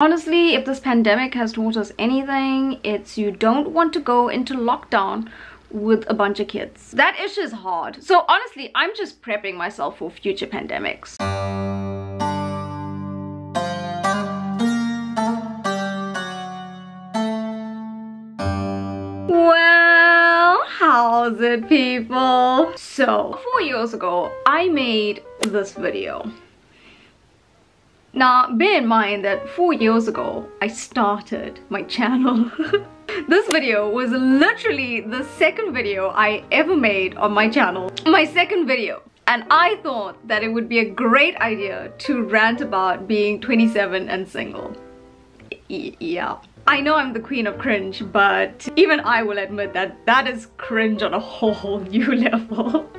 Honestly, if this pandemic has taught us anything, it's you don't want to go into lockdown with a bunch of kids. That issue is hard. So honestly, I'm just prepping myself for future pandemics. Well, how's it, people? So 4 years ago, I made this video. Now, bear in mind that 4 years ago, I started my channel. This video was literally the second video I ever made on my channel. My second video. And I thought that it would be a great idea to rant about being 27 and single. Yeah. I know I'm the queen of cringe, but even I will admit that that is cringe on a whole new level.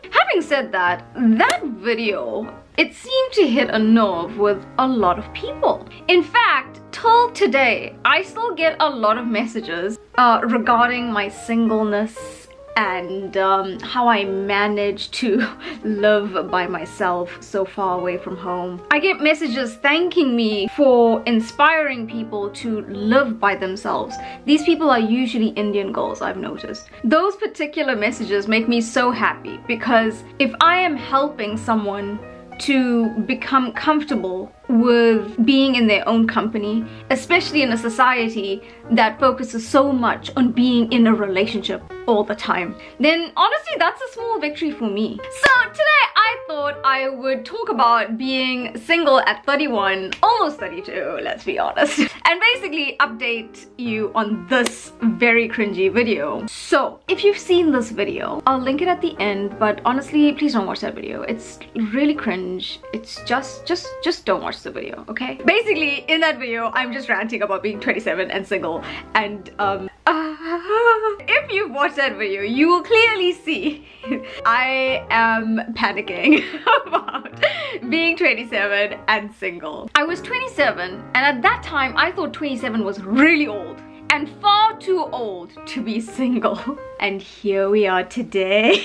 Having said that, that video, it seemed to hit a nerve with a lot of people. In fact, till today, I still get a lot of messages regarding my singleness and how I managed to live by myself so far away from home. I get messages thanking me for inspiring people to live by themselves. These people are usually Indian girls, I've noticed. Those particular messages make me so happy because if I am helping someone to become comfortable with being in their own company, especially in a society that focuses so much on being in a relationship all the time, then honestly that's a small victory for me. So today I thought I would talk about being single at 31, almost 32, let's be honest, and basically update you on this very cringy video. So if you've seen this video, I'll link it at the end, but honestly please don't watch that video. It's really cringe. It's just don't watch the video, okay? Basically in that video I'm just ranting about being 27 and single, and if you've watched that video you will clearly see I am panicking about being 27 and single. I was 27 and at that time I thought 27 was really old and far too old to be single. And here we are today.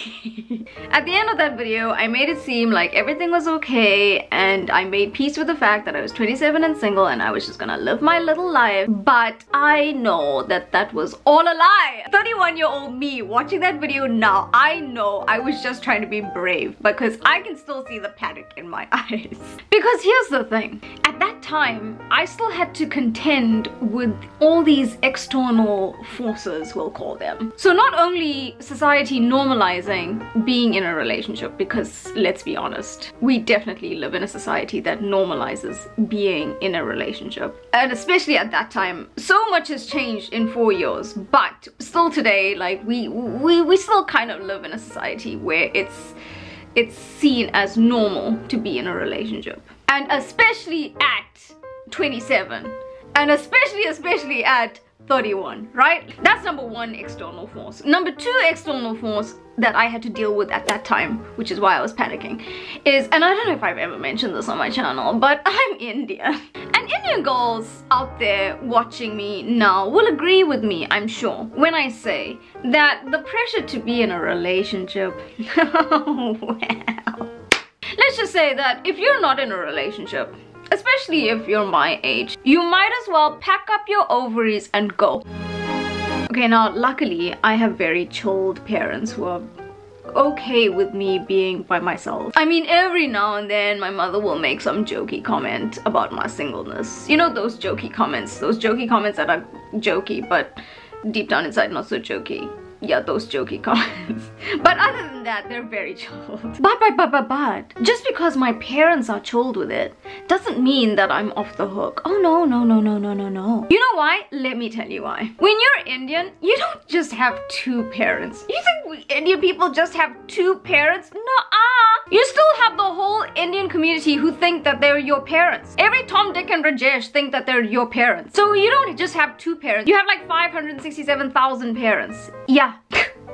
At the end of that video, I made it seem like everything was okay and I made peace with the fact that I was 27 and single and I was just gonna live my little life. But I know that that was all a lie. 31-year-old me watching that video now, I know I was just trying to be brave because I can still see the panic in my eyes. Because here's the thing, at that time, I still had to contend with all these external forces, we'll call them. So not only society normalizing being in a relationship, because let's be honest, we definitely live in a society that normalizes being in a relationship, and especially at that time so much has changed in 4 years, but still today, like we still kind of live in a society where it's seen as normal to be in a relationship, and especially at 27 and especially at 31, right? That's number one external force. Number two external force that I had to deal with at that time, which is why I was panicking, is, and I don't know if I've ever mentioned this on my channel, but I'm Indian. And Indian girls out there watching me now will agree with me, I'm sure, when I say that the pressure to be in a relationship, well, let's just say that if you're not in a relationship, especially if you're my age, you might as well pack up your ovaries and go. Okay, now luckily I have very chilled parents who are okay with me being by myself. I mean, every now and then my mother will make some jokey comment about my singleness. You know, those jokey comments that are jokey but deep down inside not so jokey. Yeah, those jokey comments. But other than that, they're very chilled. But just because my parents are chilled with it doesn't mean that I'm off the hook. Oh no. You know why? Let me tell you why. When you're Indian, you don't just have two parents. You think we Indian people just have two parents? Nuh-uh. You still have the whole Indian community who think that they're your parents. Every Tom, Dick and Rajesh think that they're your parents. So you don't just have two parents. You have like 567,000 parents. Yeah.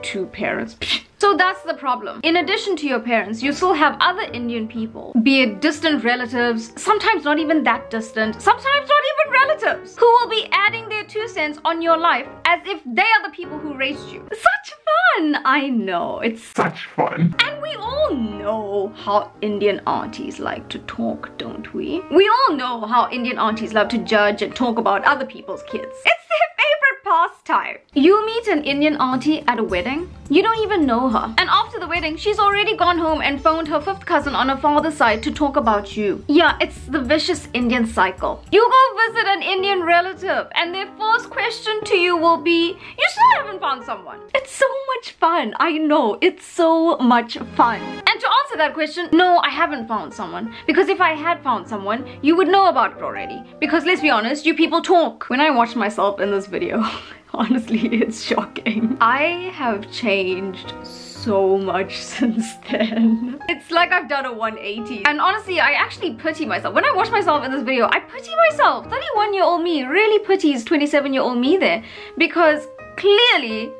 Two parents. So that's the problem. In addition to your parents, you still have other Indian people, be it distant relatives, sometimes not even that distant, sometimes not even relatives, who will be adding their 2 cents on your life as if they are the people who raised you. Such fun. I know, it's such fun. And we all know how Indian aunties like to talk, don't we? We all know how Indian aunties love to judge and talk about other people's kids. It's their favorite pastime. You meet an Indian auntie at a wedding, you don't even know her. And after the wedding, she's already gone home and phoned her 5th cousin on her father's side to talk about you. Yeah, it's the vicious Indian cycle. You go visit an Indian relative and their first question to you will be, you still haven't found someone. It's so much fun. I know, it's so much fun. And to answer that question, no, I haven't found someone. Because if I had found someone, you would know about it already. Because let's be honest, you people talk. When I watch myself in this video, honestly, it's shocking. I have changed so much since then. It's like I've done a 180. And honestly, I actually pity myself. When I watch myself in this video, I pity myself. 31-year-old me really pities 27-year-old me there. Because clearly,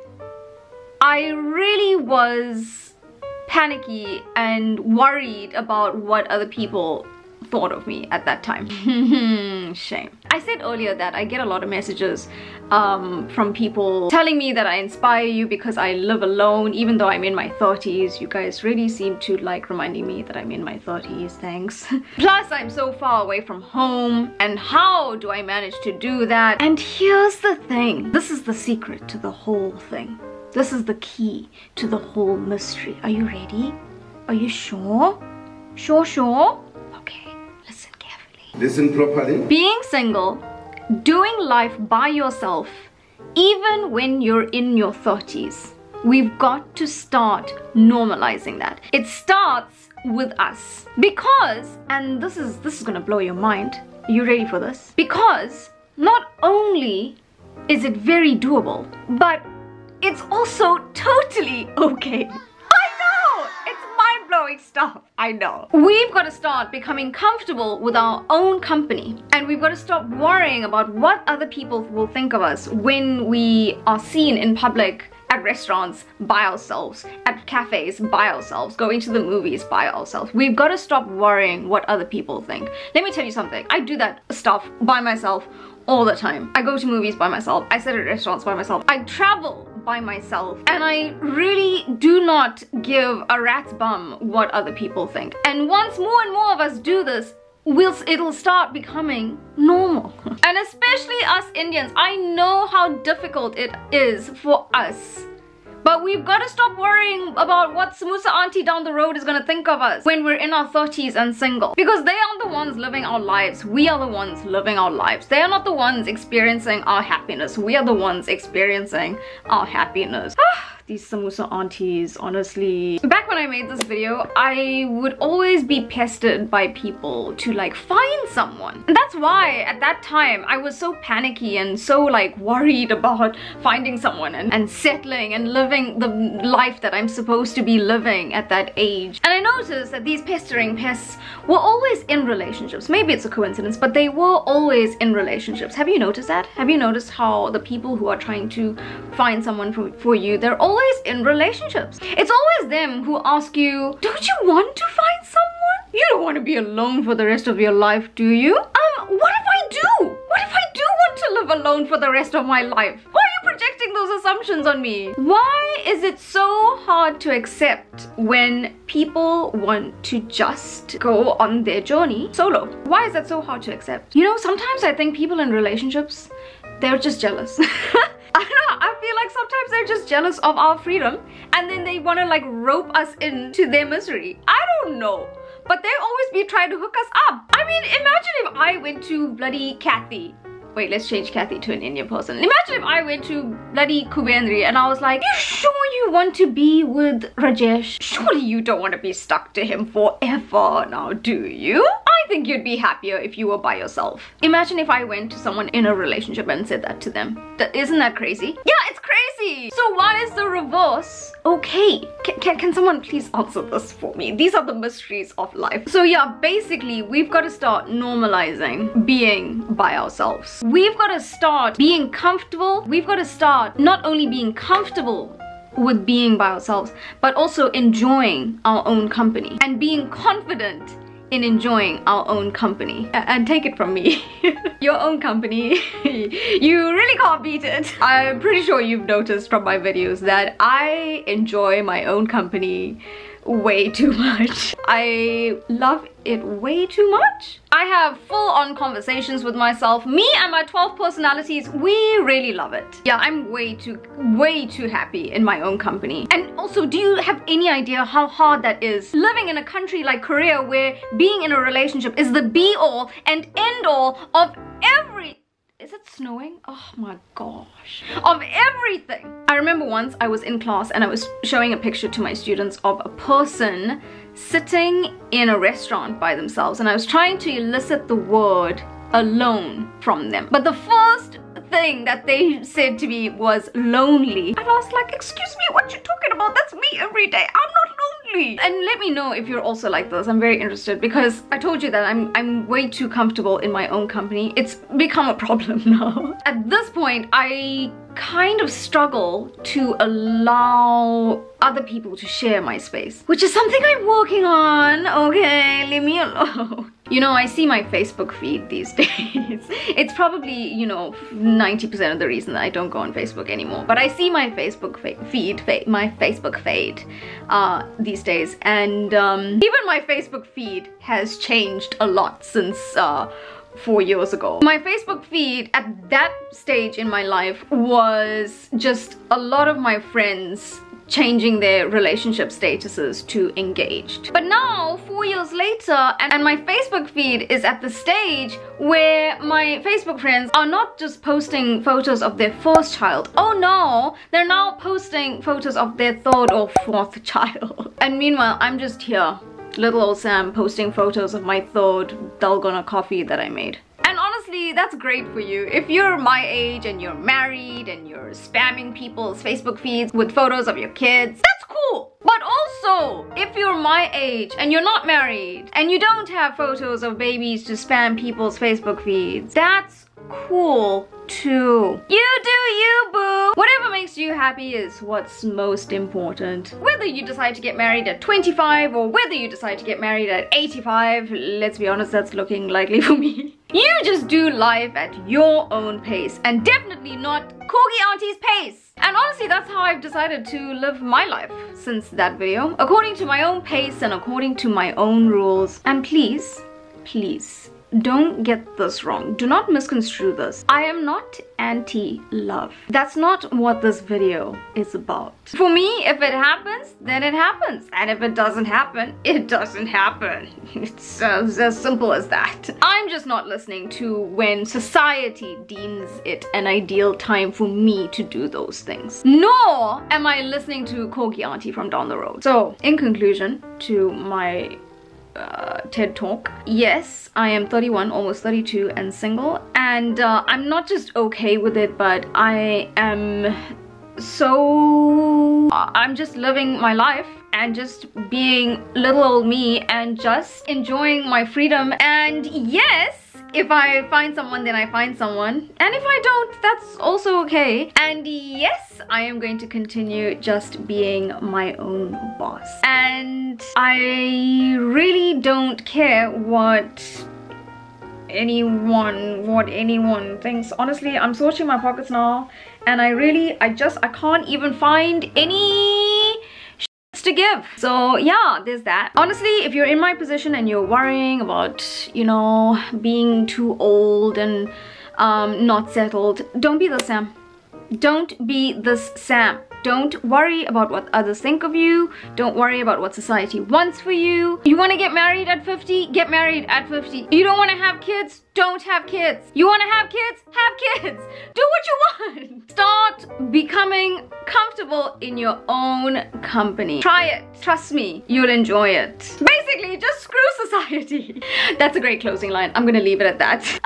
I really was panicky and worried about what other people thought of me at that time. Shame. I said earlier that I get a lot of messages from people telling me that I inspire you because I live alone even though I'm in my 30s. You guys really seem to like reminding me that I'm in my 30s, thanks. Plus I'm so far away from home, and how do I manage to do that? And here's the thing, this is the secret to the whole thing. This is the key to the whole mystery. Are you ready? Are you sure? Sure? Okay, listen carefully. Listen properly. Being single, doing life by yourself, even when you're in your 30s, we've got to start normalizing that. It starts with us. Because, and this is gonna blow your mind. Are you ready for this? Because not only is it very doable, but it's also totally okay. I know! It's mind-blowing stuff. I know. We've got to start becoming comfortable with our own company. And we've got to stop worrying about what other people will think of us when we are seen in public, at restaurants by ourselves, at cafes by ourselves, going to the movies by ourselves. We've got to stop worrying what other people think. Let me tell you something. I do that stuff by myself all the time. I go to movies by myself. I sit at restaurants by myself. I travel by myself. And I really do not give a rat's bum what other people think. And once more and more of us do this, it'll start becoming normal. And especially us Indians, I know how difficult it is for us. But we've got to stop worrying about what Samosa auntie down the road is going to think of us when we're in our 30s and single. Because they are the ones living our lives. We are the ones living our lives. They are not the ones experiencing our happiness. We are the ones experiencing our happiness. These Samosa aunties, honestly. Back when I made this video, I would always be pestered by people to like find someone. And that's why at that time I was so panicky and so like worried about finding someone and settling and living the life that I'm supposed to be living at that age. And I noticed that these pestering pests were always in relationships. Maybe it's a coincidence, but they were always in relationships. Have you noticed that? Have you noticed how the people who are trying to find someone for you, they're always in relationships. It's always them who ask you, don't you want to find someone? You don't want to be alone for the rest of your life, do you? What if I do? What if I do want to live alone for the rest of my life? Why are you projecting those assumptions on me? Why is it so hard to accept when people want to just go on their journey solo? Why is that so hard to accept? You know, sometimes I think people in relationships, they're just jealous. I don't know, I feel like sometimes they're just jealous of our freedom and then they want to like rope us into their misery. I don't know, but they always be trying to hook us up. I mean, imagine if I went to bloody Kathy. Wait, let's change Kathy to an Indian person. Imagine if I went to bloody Kubendri and I was like, you sure you want to be with Rajesh? Surely you don't want to be stuck to him forever now, do you? I think you'd be happier if you were by yourself. Imagine if I went to someone in a relationship and said that to them. Isn't that crazy? Yeah, it's crazy. So why is the reverse okay? Can someone please answer this for me? These are the mysteries of life. So yeah, basically we've got to start normalizing being by ourselves. We've got to start being comfortable. We've got to start not only being comfortable with being by ourselves, but also enjoying our own company and being confident in enjoying our own company. And take it from me, your own company, you really can't beat it. I'm pretty sure you've noticed from my videos that I enjoy my own company way too much. I love it way too much. I have full-on conversations with myself. Me and my 12 personalities, we really love it. Yeah, I'm way too happy in my own company. And also, do you have any idea how hard that is? Living in a country like Korea where being in a relationship is the be-all and end-all of every... Is it snowing? Oh my gosh. Of everything. I remember once I was in class and I was showing a picture to my students of a person sitting in a restaurant by themselves, and I was trying to elicit the word alone from them. But the first thing that they said to me was lonely. And I was like, excuse me, what you talking about? That's me every day. I'm not lonely. And let me know if you're also like this. I'm very interested, because I told you that I'm way too comfortable in my own company. It's become a problem now. At this point, I kind of struggle to allow other people to share my space, which is something I'm working on. Okay, leave me alone. You know, I see my Facebook feed these days. It's probably, you know, 90% of the reason that I don't go on Facebook anymore. But I see my Facebook feed these days, and even my Facebook feed has changed a lot since 4 years ago. My Facebook feed at that stage in my life was just a lot of my friends changing their relationship statuses to engaged. But now, 4 years later, and my Facebook feed is at the stage where my Facebook friends are not just posting photos of their first child. Oh no, they're now posting photos of their third or fourth child. And meanwhile, I'm just here, little old Sam, posting photos of my third dalgona coffee that I made. And honestly, that's great for you. If you're my age and you're married and you're spamming people's Facebook feeds with photos of your kids, that's cool. But also, if you're my age and you're not married and you don't have photos of babies to spam people's Facebook feeds, that's cool too. You do you, boo. Whatever makes you happy is what's most important. Whether you decide to get married at 25 or whether you decide to get married at 85, let's be honest, that's looking likely for me. You just do life at your own pace, and definitely not Corgi Auntie's pace. And honestly, that's how I've decided to live my life since that video. According to my own pace and according to my own rules. And please, please, don't get this wrong. Do not misconstrue this. I am not anti-love. That's not what this video is about. For me, if it happens, then it happens. And if it doesn't happen, it doesn't happen. It's as simple as that. I'm just not listening to when society deems it an ideal time for me to do those things. Nor am I listening to Corgi Auntie from down the road. So, in conclusion to my TED Talk. Yes, I am 31, almost 32 and single, and I'm not just okay with it, but I am so... I'm just living my life and just being little old me and just enjoying my freedom. And yes, if I find someone, then I find someone. And if I don't, that's also okay. And yes, I am going to continue just being my own boss. And I really don't care what anyone thinks. Honestly, I'm searching my pockets now, and I can't even find any to give. So yeah, there's that. Honestly, if you're in my position and you're worrying about, you know, being too old and not settled, don't be this Sam. Don't be this Sam. Don't worry about what others think of you. Don't worry about what society wants for you. You want to get married at 50? Get married at 50. You don't want to have kids? Don't have kids. You want to have kids? Have kids. Do what you want. Start becoming comfortable in your own company. Try it. Trust me, you'll enjoy it. Basically, just screw society. That's a great closing line. I'm gonna leave it at that. Okay.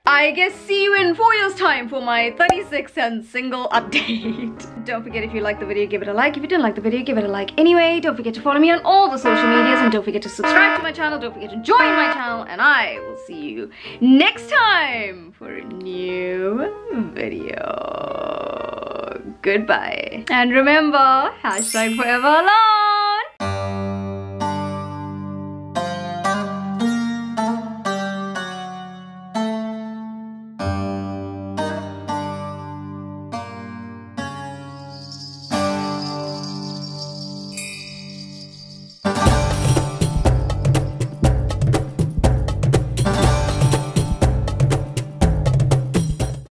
I guess see you in 4 years time for my 36 and single update. Don't forget, if you liked the video, give it a like. If you didn't like the video, give it a like anyway. Don't forget to follow me on all the social medias, and don't forget to subscribe to my channel. Don't forget to join my channel, and I will see you next time for a new video. Goodbye. And remember, #forever alone.